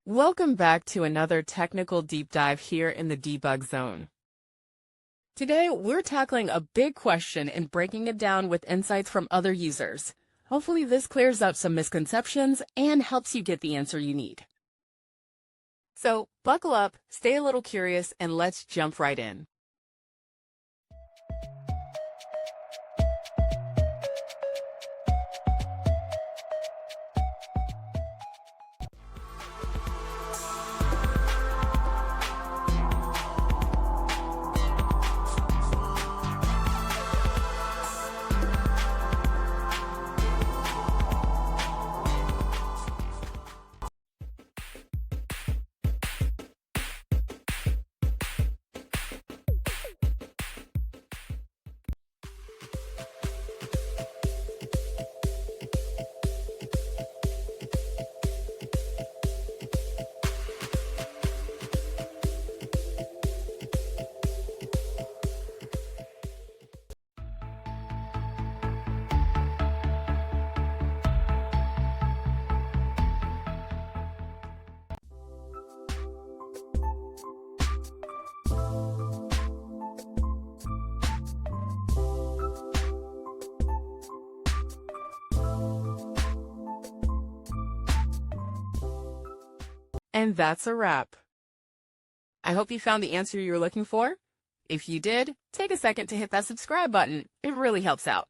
Welcome back to another technical deep dive here in the debug zone. Today, we're tackling a big question and breaking it down with insights from other users. Hopefully this clears up some misconceptions and helps you get the answer you need. So buckle up, stay a little curious, and let's jump right in. And that's a wrap. I hope you found the answer you were looking for. If you did, take a second to hit that subscribe button. It really helps out.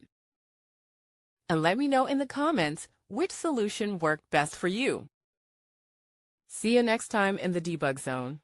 And let me know in the comments which solution worked best for you. See you next time in the debug zone.